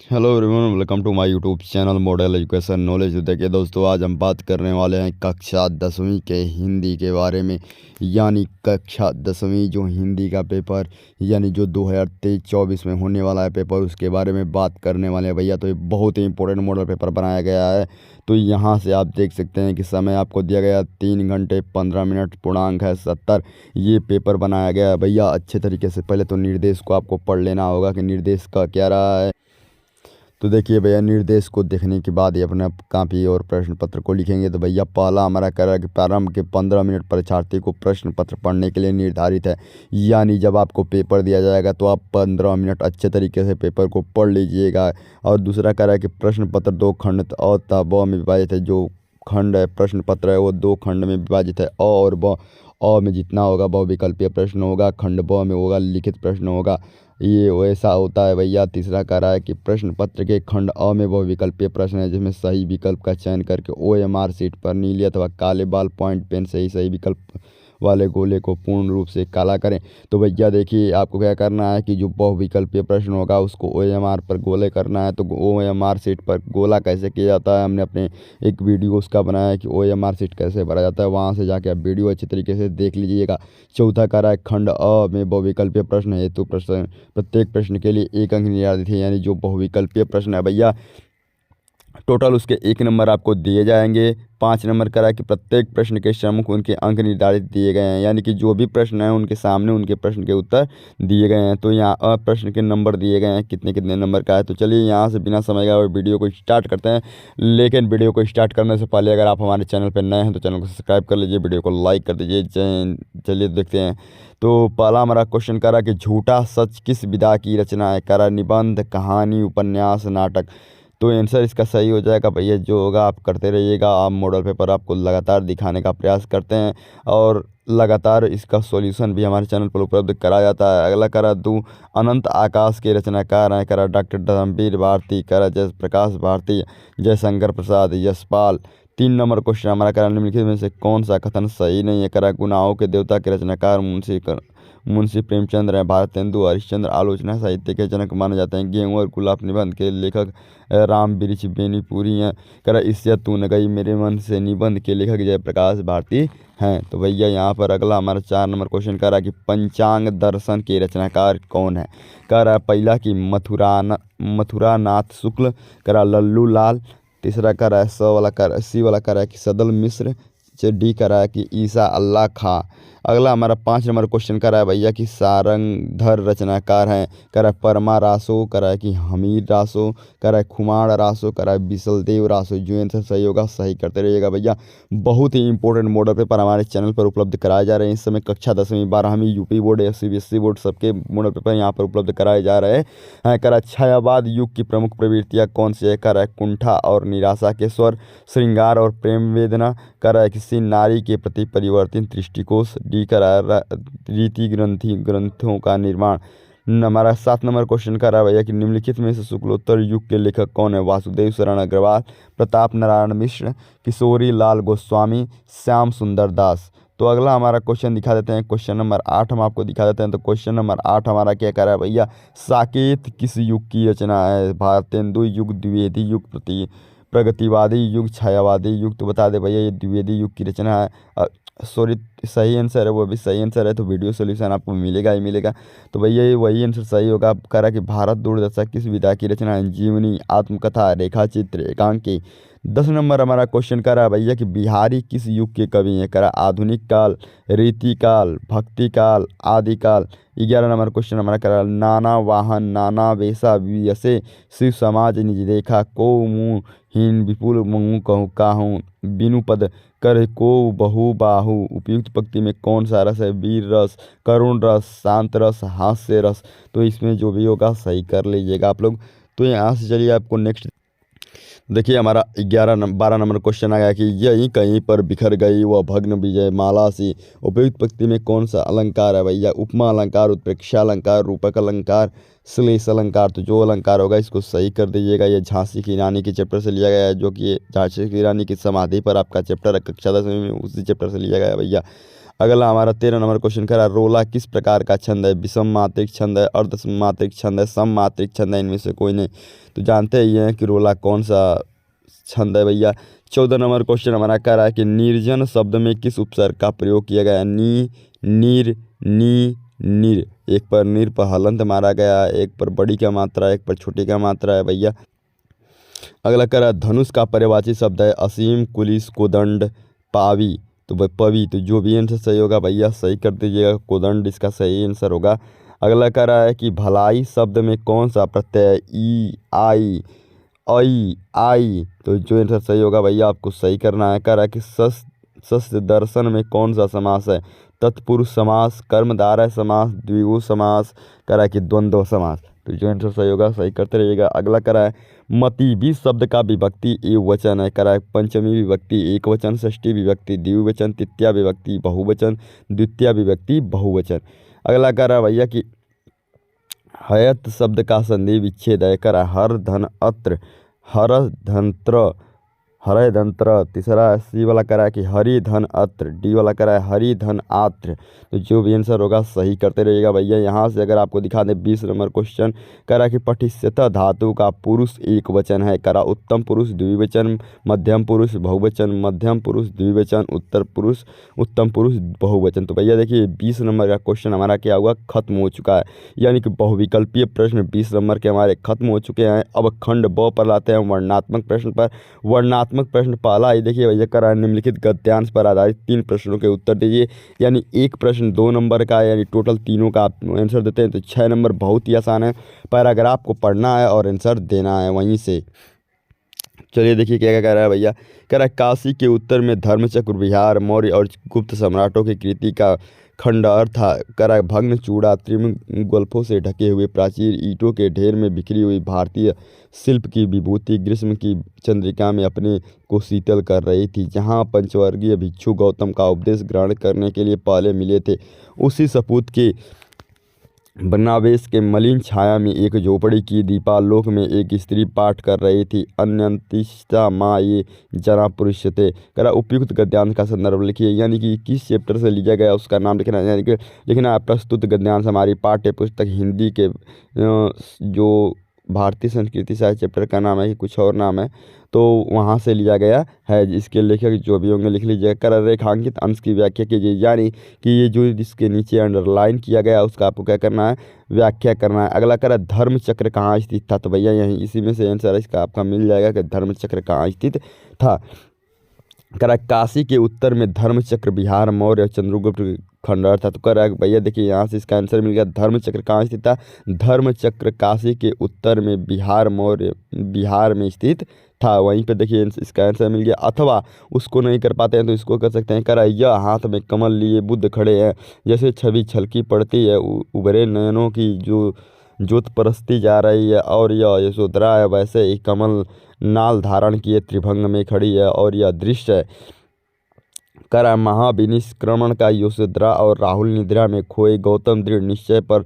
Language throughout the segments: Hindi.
Hello everyone, welcome to my YouTube channel model education knowledge. देखिए दोस्तों, आज हम बात करने वाले हैं कक्षा 10वीं के हिंदी के बारे में। यानी कक्षा 10वीं जो हिंदी का पेपर यानी जो 2023-24 में होने वाला है पेपर, उसके बारे में बात करने वाले हैं भैया। तो ये बहुत ही इंपॉर्टेंट मॉडल पेपर बनाया गया है। तो यहाँ से आप देख सकते हैं कि समय आपको दिया गया 3 घंटे 15 मिनट, पूर्णांक है 70। ये पेपर बनाया गया है भैया अच्छे तरीके से। पहले तो निर्देश को आपको पढ़ लेना होगा कि निर्देश का क्या रहा है। तो देखिए भैया, निर्देश को देखने के बाद ही अपना कॉपी और प्रश्न पत्र को लिखेंगे। तो भैया पहला हमारा कह रहा है कि प्रारंभ के 15 मिनट परीक्षार्थी को प्रश्न पत्र पढ़ने के लिए निर्धारित है। यानी जब आपको पेपर दिया जाएगा तो आप 15 मिनट अच्छे तरीके से पेपर को पढ़ लीजिएगा। और दूसरा कह रहा है कि प्रश्न पत्र 2 खंड अ तथा ब में विभाजित है। जो खंड है प्रश्न पत्र है वो 2 खंड में विभाजित है। अ और ब। अ में जितना होगा बहुविकल्पीय प्रश्न होगा, खंड ब में होगा लिखित प्रश्न होगा। ये वैसा होता है भैया। तीसरा कह रहा है कि प्रश्न पत्र के खंड अ में बहुविकल्पीय प्रश्न है, जिसमें सही विकल्प का चयन करके OMR शीट पर नीले अथवा काले बॉल पॉइंट पेन से ही सही विकल्प वाले गोले को पूर्ण रूप से काला करें। तो भैया देखिए, आपको क्या करना है कि जो बहुविकल्पीय प्रश्न होगा उसको OMR पर गोले करना है। तो OMR शीट पर गोला कैसे किया जाता है, हमने अपने एक वीडियो उसका बनाया है कि OMR शीट कैसे भरा जाता है। वहाँ से जाके आप वीडियो अच्छी तरीके से देख लीजिएगा। चौथा कह रहा है खंड अ में बहुविकल्पीय प्रश्न हेतु प्रश्न प्रत्येक प्रश्न के लिए 1 अंक निर्धारित है। यानी जो बहुविकल्पीय प्रश्न है भैया, टोटल उसके 1 नंबर आपको दिए जाएंगे। 5 नंबर करा कि प्रत्येक प्रश्न के सम्मुख उनके अंक निर्धारित दिए गए हैं। यानी कि जो भी प्रश्न है उनके सामने उनके प्रश्न के उत्तर दिए गए हैं। तो यहाँ प्रश्न के नंबर दिए गए हैं कितने कितने नंबर का है। तो चलिए यहाँ से बिना समय गए वीडियो को स्टार्ट करते हैं। लेकिन वीडियो को स्टार्ट करने से पहले अगर आप हमारे चैनल पर नए हैं तो चैनल को सब्सक्राइब कर लीजिए, वीडियो को लाइक कर दीजिए। चलिए देखते हैं। तो पहला हमारा क्वेश्चन करा कि झूठा सच किस विधा की रचना है। करा निबंध, कहानी, उपन्यास, नाटक। तो आंसर इसका सही हो जाएगा भैया। जो होगा आप करते रहिएगा। आप मॉडल पेपर आपको लगातार दिखाने का प्रयास करते हैं और लगातार इसका सॉल्यूशन भी हमारे चैनल पर उपलब्ध कराया जाता है। अगला करा दूँ, अनंत आकाश के रचनाकार हैं। करा डॉक्टर धर्मवीर भारती, करा जयप्रकाश भारती, जयशंकर प्रसाद, यशपाल। 3 नंबर क्वेश्चन हमारा करा निम्नलिखित में से कौन सा कथन सही नहीं है। करा गुनाहों के देवता के रचनाकार मुंशी प्रेमचंद्र हैं। भारतेंदु हरिश्चंद्र आलोचना साहित्य के जनक माने जाते हैं। गेहूँ और गुलाब निबंध के लेखक राम वृक्ष बेनीपुरी हैं। करा इससे तू न गई मेरे मन से निबंध के लेखक जयप्रकाश भारती हैं। तो भैया यहाँ पर अगला हमारा 4 नंबर क्वेश्चन कह रहा है कि पंचांग दर्शन के रचनाकार कौन है। कह रहा है पहला कि मथुरा नाथ शुक्ल, करा लल्लू लाल। तीसरा कह रहा है सी वाला कह रहा है कि सदल मिश्र। डी कह रहा है कि ईसा अल्लाह खां। अगला हमारा 5 नंबर क्वेश्चन कह रहा है भैया कि सारंगधर रचनाकार हैं। कह रहा है परमा रासो, कह रहा है कि हमीर रासो, कह रहा है खुमार रासो, कह रहा है बिसलदेव रासो। जो आंसर सही होगा सही करते रहिएगा भैया। बहुत ही इंपॉर्टेंट मॉडल पेपर हमारे चैनल पर उपलब्ध कराए जा रहे हैं। इस समय कक्षा 10वीं 12वीं यूपी बोर्ड या CBSE बोर्ड सबके मॉडल पेपर यहाँ पर उपलब्ध कराए जा रहे हैं। कह रहा है छायावाद युग की प्रमुख प्रवृत्तियाँ कौन सी है। कह रहा है कुंठा और निराशा के स्वर, श्रृंगार और प्रेम वेदना। कह रहा है किसी नारी के प्रति परिवर्तित दृष्टिकोण। डी कह रहा है रीति ग्रंथों का निर्माण। हमारा 7 नंबर क्वेश्चन कर रहा है भैया कि निम्नलिखित में से शुक्लोत्तर युग के लेखक कौन है। वासुदेव शरण अग्रवाल, प्रताप नारायण मिश्र, किशोरी लाल गोस्वामी, श्याम सुंदर दास। तो अगला हमारा क्वेश्चन दिखा देते हैं। क्वेश्चन नंबर 8 हम आपको दिखा देते हैं। तो क्वेश्चन नंबर 8 हमारा क्या कह रहा है भैया, साकेत किस युग की रचना है। भारतेंदु युग, द्विवेदी युग, प्रगतिवादी युग, छायावादी युग। तो बता दे भैया ये द्विवेदी युग की रचना है। सॉरी, सही आंसर है, वो भी सही आंसर है। तो वीडियो सोल्यूशन आपको मिलेगा ही मिलेगा। तो भैया ये वही आंसर सही होगा। आप कह रहा कि भारत दूरदर्शा किस विधा की रचना है। जीवनी, आत्मकथा, रेखा चित्र, एकांकी। 10 नंबर हमारा क्वेश्चन कह रहा है भैया कि बिहारी किस युग के कवि हैं। कह रहा आधुनिक काल, रीति काल, भक्ति काल, आदिकाल। 11 नंबर क्वेश्चन हमारा कह रहा नाना वाहन, नाना वेशा व्यसे, शिव समाज निज देखा, को मुँह हीन विपुल मुँह कहूँ काहूँ, बिनु पद कर को बहु बाहु। उपयुक्त पंक्ति में कौन सा रस है। वीर रस, करुण रस, शांत रस, हास्य रस। तो इसमें जो भी होगा सही कर लीजिएगा आप लोग। तो यहाँ से चलिए आपको नेक्स्ट देखिए, हमारा 12 नंबर क्वेश्चन आ गया कि यही कहीं पर बिखर गई वह भग्न विजय माला सी। उपयुक्त पंक्ति में कौन सा अलंकार है भैया। उपमा अलंकार, उत्प्रेक्षा अलंकार, रूपक अलंकार, श्लेष अलंकार। तो जो अलंकार होगा इसको सही कर दीजिएगा। ये झांसी की रानी के चैप्टर से लिया गया है, जो कि झांसी की रानी की समाधि पर आपका चैप्टर है कक्षा 10वीं में, उसी चैप्टर से लिया गया है भैया। अगला हमारा 13 नंबर क्वेश्चन करा, रोला किस प्रकार का छंद है? विषम मात्रिक छंद है, अर्ध मात्रिक छंद है, सम मात्रिक छंद है, इनमें से कोई नहीं। तो जानते ही हैं कि रोला कौन सा छंद है भैया। 14 नंबर क्वेश्चन हमारा कह रहा है कि निर्जन शब्द में किस उपसर्ग का प्रयोग किया गया है? नी, नीर, नी, नीर। एक पर नीर पर हलंत मारा गया है, एक पर बड़ी का मात्रा है, एक पर छोटी का मात्रा है भैया। अगला कह रहा है धनुष का पर्यायवाची शब्द है असीम, कुलिस, कोदंड, पावी। तो भाई पवी, तो जो भी आंसर सही होगा भैया सही कर दीजिएगा, कोदंड इसका सही आंसर होगा। अगला कह रहा है कि भलाई शब्द में कौन सा प्रत्यय है? ई, आई, आई, आई। तो जो आंसर सही होगा भैया आपको सही करना है। कह रहा है कि सस्य दर्शन में कौन सा समास है? तत्पुरुष समास, कर्मधारय समास, द्विगु समास। कह रहा है कि द्वंद्व समास। तो जो आंसर सही होगा सही करते रहिएगा। अगला कह रहा है मति 20 शब्द का विभक्ति एकवचन है। कह रहा है पंचमी विभक्ति एकवचन, षष्ठी विभक्ति द्विवचन, तृतीया विभक्ति बहुवचन, द्वितीया विभक्ति बहुवचन। अगला कह रहा है भैया कि हयत शब्द का संधि विच्छेद है। कह रहा है हर, धन, अत्र, हर, धनत्र, हरय धनत्र। तीसरा सी वाला कह रहा है कि हरि, धन, अत्र। डी वाला कह रहा है हरि, धन, आत्र। तो जो भी आंसर होगा सही करते रहिएगा भैया। यहाँ से अगर आपको दिखा दें 20 नंबर क्वेश्चन कह रहा है कि पठिष्यतः धातु का पुरुष एक वचन है। कह रहा उत्तम पुरुष द्विवचन, मध्यम पुरुष बहुवचन, मध्यम पुरुष द्विवचन, उत्तर पुरुष, उत्तम पुरुष बहुवचन। तो भैया देखिए 20 नंबर का क्वेश्चन हमारा क्या हुआ, खत्म हो चुका है। यानी कि बहुविकल्पीय प्रश्न 20 नंबर के हमारे खत्म हो चुके हैं। अब खंड ब पर लाते हैं वर्णनात्मक प्रश्न पर। वर्णनात्मक प्रश्न पहला ही देखिए भैया कह रहा है निम्नलिखित गद्यांश पर आधारित 3 प्रश्नों के उत्तर दीजिए। यानी एक प्रश्न 2 नंबर का है, यानी टोटल तीनों का आप आंसर देते हैं तो 6 नंबर बहुत ही आसान है। पैराग्राफ को पढ़ना है और आंसर देना है वहीं से। चलिए देखिए क्या क्या कह रहा है भैया। कह रहा है काशी के उत्तर में धर्मचक्र, बिहार, मौर्य और गुप्त सम्राटों की कृति का खंडहर था। कह रहा है भग्न चूड़ा, त्रिभुवन गल्फों से ढके हुए प्राचीर ईंटों के ढेर में बिखरी हुई भारतीय शिल्प की विभूति ग्रीष्म की चंद्रिका में अपने को शीतल कर रही थी। जहाँ पंचवर्गीय भिक्षु गौतम का उपदेश ग्रहण करने के लिए पहले मिले थे, उसी सपूत के बनावेश के मलिन छाया में एक झोपड़ी की दीपालोक में एक स्त्री पाठ कर रही थी। अन्यंतिष्ठा माँ ये जना पुरुष थे। करा उपयुक्त गद्यांश का संदर्भ लिखिए। यानी कि किस चैप्टर से लिया गया उसका नाम लिखना है। यानी कि लिखना है प्रस्तुत गद्यांश हमारी पाठ्य पुस्तक हिंदी के जो भारतीय संस्कृति साहित्य चैप्टर का नाम है कि कुछ और नाम है, तो वहाँ से लिया गया है। इसके लेखक जो भी होंगे लिख लीजिए। कर रेखांकित अंश की व्याख्या कीजिए। यानी कि ये जो इसके नीचे अंडरलाइन किया गया उसका आपको क्या करना है, व्याख्या करना है। अगला करा धर्म चक्र कहाँ स्थित था। तो भैया यहीं इसी में से आंसर इसका आपका मिल जाएगा कि धर्म चक्र कहाँ स्थित था। करा काशी के उत्तर में धर्मचक्र, बिहार, मौर्य और चंद्रगुप्त खंडहर था। तो करा भैया देखिए यहाँ से इसका आंसर मिल गया। धर्मचक्र कहाँ स्थित था? धर्मचक्र काशी के उत्तर में, बिहार, मौर्य बिहार में स्थित था। वहीं पे देखिए इसका आंसर मिल गया। अथवा उसको नहीं कर पाते हैं तो इसको कर सकते हैं। करा यह हाथ में कमल लिए बुद्ध खड़े हैं, जैसे छवि छलकी पड़ती है उभरे नयनों की जो ज्योत परस्ती जा रही है, और यह यशोधरा है वैसे ही कमल नाल धारण किए त्रिभंग में खड़ी है। और यह दृश्य है करा महाविनिष्क्रमण का यशोधरा और राहुल निद्रा में खोए गौतम दृढ़ निश्चय पर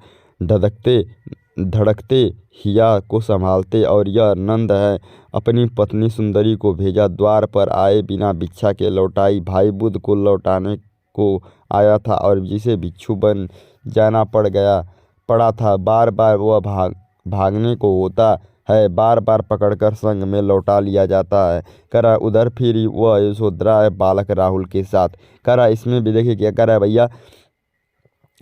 धड़कते हिया को संभालते। और यह नंद है अपनी पत्नी सुंदरी को भेजा, द्वार पर आए बिना भिक्षा के लौटाई। भाई बुद्ध को लौटाने को आया था और जिसे भिक्षु बन जाना पड़ा था, बार बार वह भागने को होता है, बार बार पकड़कर संग में लौटा लिया जाता है। करा उधर फिर वह यशोधरा है बालक राहुल के साथ। करा इसमें भी देखिए क्या करा है भैया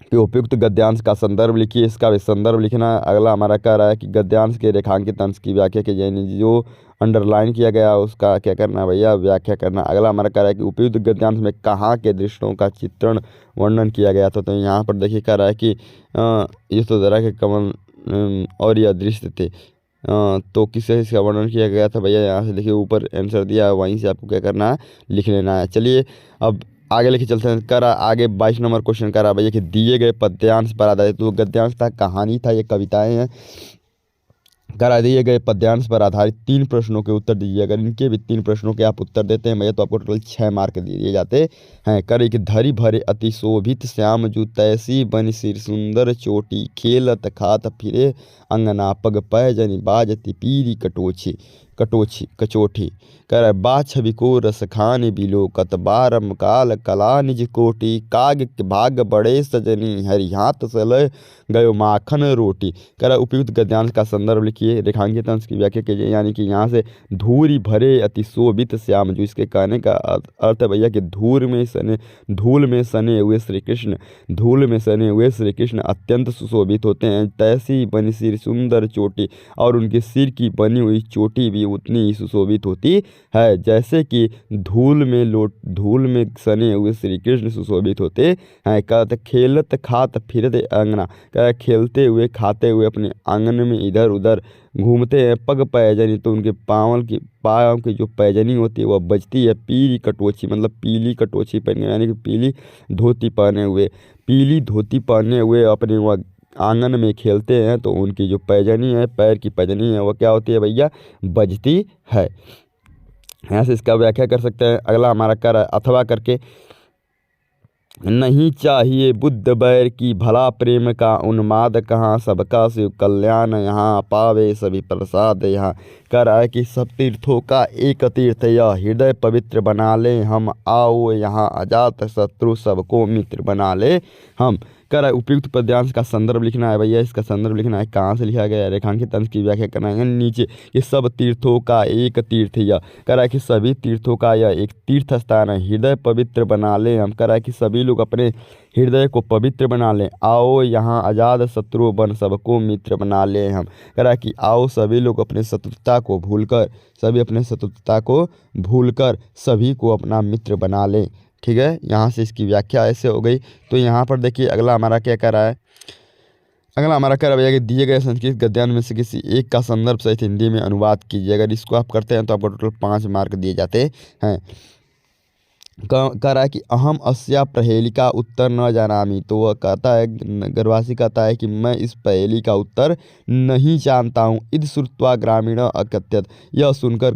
कि उपयुक्त गद्यांश का संदर्भ लिखिए। इसका भी संदर्भ लिखना है। अगला हमारा कह रहा है कि गद्यांश के रेखांकित अंश की व्याख्या की जाए। जो अंडरलाइन किया गया उसका क्या करना है भैया, व्याख्या करना। अगला हमारा कह रहा है कि उपयुक्त गद्यांश में कहाँ के दृश्यों का चित्रण वर्णन किया गया था। तो यहाँ पर देखिए कह रहा है कि यशोधरा के कमल और यह दृश्य थे, तो किससे इसका वर्णन किया गया था भैया। यहाँ से देखिए ऊपर आंसर दिया है, वहीं से आपको क्या करना है, लिख लेना है। चलिए अब आगे लेके चलते हैं। करा आगे 22 नंबर क्वेश्चन करा भैया कि दिए गए पद्यांश पर आधारित, तो गद्यांश था, कहानी था, ये कविताएं हैं। करा दिए गए पद्यांश पर आधारित 3 प्रश्नों के उत्तर दीजिए। अगर इनके भी 3 प्रश्नों के आप उत्तर देते हैं भैया तो आपको टोटल 6 मार्क दिए जाते हैं। करे कि धरी भरे अति शोभित श्याम जू तैसी बन सिर सुंदर चोटी, खेलत खात फिरे अंगना पग पै जनि बाजति पीरी कटोछे। कचोठी। कर बा छवि को रस खान बिलोकत बारम काल कला निज कोटि। काग के भाग बड़े सजनी हरि हाथ सल गयो माखन रोटी। कर उपयुक्त गद्यांश का संदर्भ लिखिए, रेखांकित अंश की व्याख्या कीजिए। यानी कि यहाँ से धूरी भरे अति शोभित श्याम, जो इसके कहने का अर्थ है भैया कि धूल में सने हुए श्री कृष्ण, धूल में सने हुए श्री कृष्ण अत्यंत सुशोभित होते हैं। तैसी बनी सिर सुंदर चोटी, और उनके सिर की बनी हुई चोटी भी उतनी ही सुशोभित होती है जैसे कि धूल में सने हुए श्री कृष्ण सुशोभित होते हैं। कहते खेलत खात फिरत अंगना, कह खेलते हुए खाते हुए अपने आंगन में इधर उधर घूमते हैं। पग पैजनी, तो उनके पाँव की जो पैजनी होती है वह बजती है। पीली कटोची, मतलब पीली कटोची पहने, यानी कि पीली धोती पहने हुए अपने वह आंगन में खेलते हैं। तो उनकी जो पैजनी है, पैर की पैजनी है, वह क्या होती है भैया, बजती है। यहाँ से इसका व्याख्या कर सकते हैं। अगला हमारा कर अथवा करके, नहीं चाहिए बुद्ध बैर की भला प्रेम का उन्माद कहाँ। सबका शिव कल्याण यहाँ पावे सभी प्रसाद यहाँ। कर आए कि सब तीर्थों का एक तीर्थ यह, हृदय पवित्र बना ले हम। आओ यहाँ अजात शत्रु सबको मित्र बना ले हम। कर उपयुक्त पद्यांश का संदर्भ लिखना है भैया। इसका संदर्भ लिखना है, कहाँ से लिखा गया है, रेखांकित अंश की व्याख्या करना है। नीचे कि सब तीर्थों का एक तीर्थ यह, करा कि सभी तीर्थों का यह एक तीर्थ स्थान है। हृदय पवित्र बना ले हम, करा कि सभी लोग अपने हृदय को पवित्र बना लें। आओ यहाँ आज़ाद शत्रु बन सबको मित्र बना ले हम, करा कि आओ सभी लोग अपने शत्रुता को भूलकर सभी को अपना मित्र बना लें। ठीक है, यहाँ से इसकी व्याख्या ऐसे हो गई। तो यहाँ पर देखिए अगला हमारा क्या कर रहा है, अगला हमारा कह रहा है कि दिए गए संस्कृत गद्यांश में से किसी एक का संदर्भ सहित हिंदी में अनुवाद कीजिए। अगर इसको आप करते हैं तो आपको टोटल 5 मार्क दिए जाते हैं। कह रहा है कि अहम अस्या प्रहेलिका उत्तर न जानामि। तो वह कहता है, गर्वासी कहता है कि मैं इस पहेली का उत्तर नहीं जानता हूँ। इद श्रुत्वा ग्रामीण अकथ्यत, यह सुनकर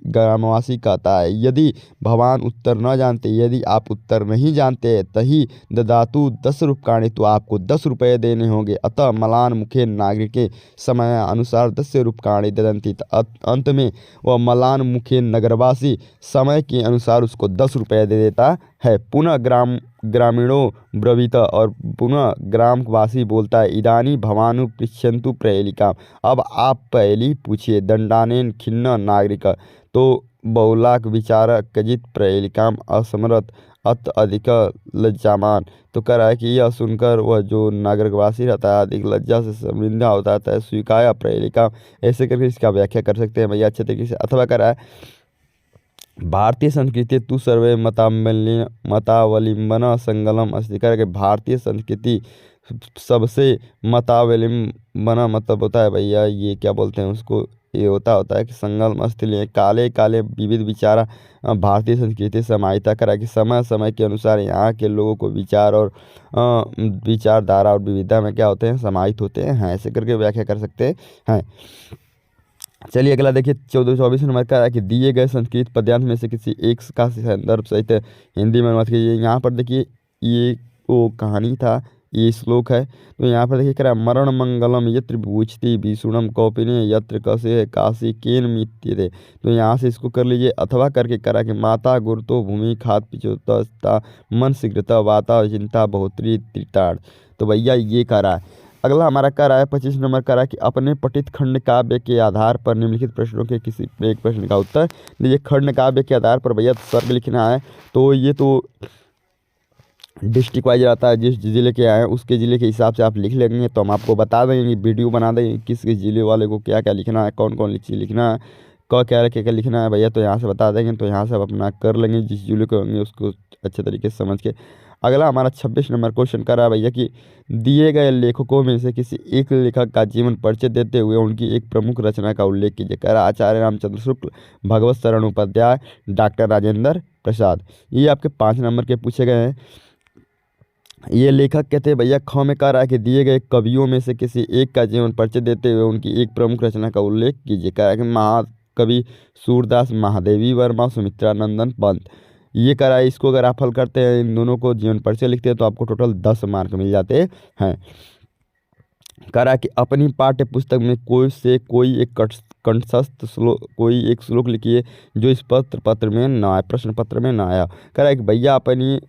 ग्रामवासी कहता है, यदि भगवान उत्तर न जानते, यदि आप उत्तर नहीं जानते, तही ददातु 10 रूपकाणि, तो आपको 10 रुपये देने होंगे। अतः मलान मुखे नागरिके समय अनुसार 10 रूपकाणि ददंती। अंत में वह मलान मुखे नगरवासी समय के अनुसार उसको 10 रुपये दे देता है। पुनः ग्रामीणों ब्रवीत, और पुनः ग्रामवासी बोलता है, इदानी भवानु पृच्छन्तु प्रहेलिका, अब आप पहेली पूछिए। दंडानेन खिन्न नागरिक, तो बहुलाक विचार कजित प्रहेलिकाम असमरत अत अधिक लज्जामान। तो कह रहा है कि यह सुनकर वह जो नागरिकवासी रहता है अधिक लज्जा से शर्मिंदा होता है। स्वीकाया प्रहेलिका, ऐसे करके इसका व्याख्या कर सकते हैं भैया अच्छे तरीके से। अथवा कह रहा है, भारतीय संस्कृति तु सर्वे मतावलिंबन संगलम अस्ति। करके भारतीय संस्कृति सबसे मतावलिंबन मतलब होता है भैया, ये क्या बोलते हैं उसको, ये होता है कि संगम अस्थिल काले काले विविध विचार भारतीय संस्कृति समाहिता। करा कि समय समय के अनुसार यहाँ के लोगों को विचार और विचारधारा और विविधता में क्या होते हैं, समाहित होते हैं। ऐसे करके व्याख्या कर सकते हैं। चलिए अगला देखिए 24 नंबर का है कि दिए गए संस्कृत पद्यांश में से किसी एक का संदर्भ सहित हिंदी में अनुवाद कीजिए। यहाँ पर देखिए ये वो कहानी था, ये श्लोक है। तो यहाँ पर देखिए करा, मरण मंगलम यत्र विभूषति विषुणम कौपिने यत्र कसे काशी केन मित्यते। तो यहाँ से इसको कर लीजिए। अथवा करके करा कि माता गुरुतो भूमि खात पिचोता मन शीघ्रता वाता चिंता बहुत्री त्रिताड़। तो भैया ये करा है। अगला हमारा कर रहा है 25 नंबर का, कि अपने पठित खंड काव्य के आधार पर निम्नलिखित प्रश्नों के किसी एक प्रश्न का उत्तर दीजिए। खंड काव्य के आधार पर भैया सर्ग लिखना है। तो ये तो डिस्ट्रिक्ट वाइज रहता है, जिस ज़िले के आए उसके ज़िले के हिसाब से आप लिख लेंगे। तो हम आपको बता देंगे, वीडियो बना देंगे किस किस ज़िले वाले को क्या क्या लिखना है, कौन कौन चीज़ लिखना है, क्या क्या लिखना है भैया। तो यहाँ से बता देंगे, तो यहाँ से आप अपना कर लेंगे, जिस ज़िले के होंगे उसको अच्छे तरीके से समझ के। अगला हमारा 26 नंबर क्वेश्चन कर रहा है भैया कि दिए गए लेखकों में से किसी एक लेखक का जीवन परिचय देते हुए उनकी एक प्रमुख रचना का उल्लेख कीजिए। कह रहा आचार्य रामचंद्र शुक्ल, भगवत शरण उपाध्याय, डॉक्टर राजेंद्र प्रसाद। ये आपके 5 नंबर के पूछे गए हैं। ये लेखक कहते हैं भैया, ख में कह रहा है कि दिए गए कवियों में से किसी एक का जीवन परिचय देते हुए उनकी एक प्रमुख रचना का उल्लेख कीजिए। कह रहा है कि महाकवि सूरदास, महादेवी वर्मा, सुमित्रा नंदन पंत। ये करा है। इसको अगर आप हल करते हैं, इन दोनों को जीवन परिचय लिखते हैं, तो आपको टोटल 10 मार्क मिल जाते हैं। करा कि अपनी पाठ्य पुस्तक में कोई एक कंठस्थ श्लोक, कोई एक श्लोक लिखिए जो इस पत्र में ना आया, प्रश्न पत्र में ना आया। कह रहा है कि भैया अपनी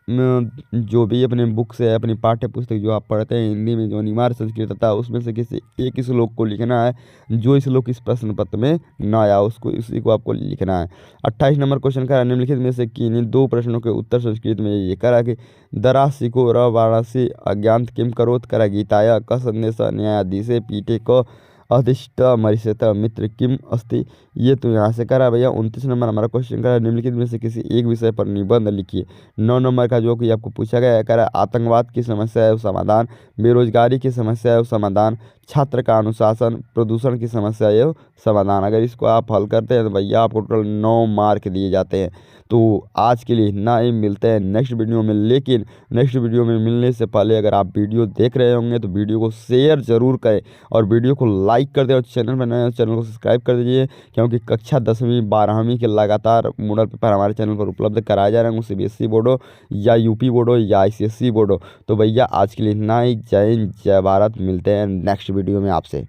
जो भी अपने बुक से है, अपनी पाठ्य पुस्तक जो आप पढ़ते हैं हिंदी में, जो अनिवार्य संस्कृत था, उसमें से किसी एक ही श्लोक को लिखना है जो इस श्लोक इस प्रश्न पत्र में ना आया, उसको इसी को आपको लिखना है। 28 नंबर क्वेश्चन करा निम्नलिखित में से किन्हीं दो प्रश्नों के उत्तर संस्कृत में ये करा कि दरासिको र वाराणसी अज्ञात किम करोत, करा गीताया क संदेश न्यायाधीशे पीठे क अधिष्ठ मरिष्यत मित्र किम अस्ति। ये तो यहाँ से करा भैया। 29 नंबर हमारा क्वेश्चन करा निम्नलिखित में से किसी एक विषय पर निबंध लिखिए। 9 नंबर का जो कि आपको पूछा गया है, करा आतंकवाद की समस्या है समाधान, बेरोजगारी की समस्या है समाधान, छात्र का अनुशासन, प्रदूषण की समस्या है समाधान। अगर इसको आप हल करते हैं तो भैया आपको टोटल 9 मार्क दिए जाते हैं। तो आज के लिए इतना ही, मिलते हैं नेक्स्ट वीडियो में। लेकिन नेक्स्ट वीडियो में मिलने से पहले अगर आप वीडियो देख रहे होंगे तो वीडियो को शेयर ज़रूर करें और वीडियो को लाइक कर दें और चैनल पर नए चैनल को सब्सक्राइब कर दीजिए, क्योंकि कक्षा 10वीं 12वीं के लगातार मॉडल पेपर हमारे चैनल पर उपलब्ध कराए जा रहे हैं, CBSE बोर्ड हो या यूपी बोर्ड हो या ICSE बोर्ड हो। तो भैया आज के लिए इतना ही। जय हिंद, जय भारत। मिलते हैं नेक्स्ट वीडियो में आपसे।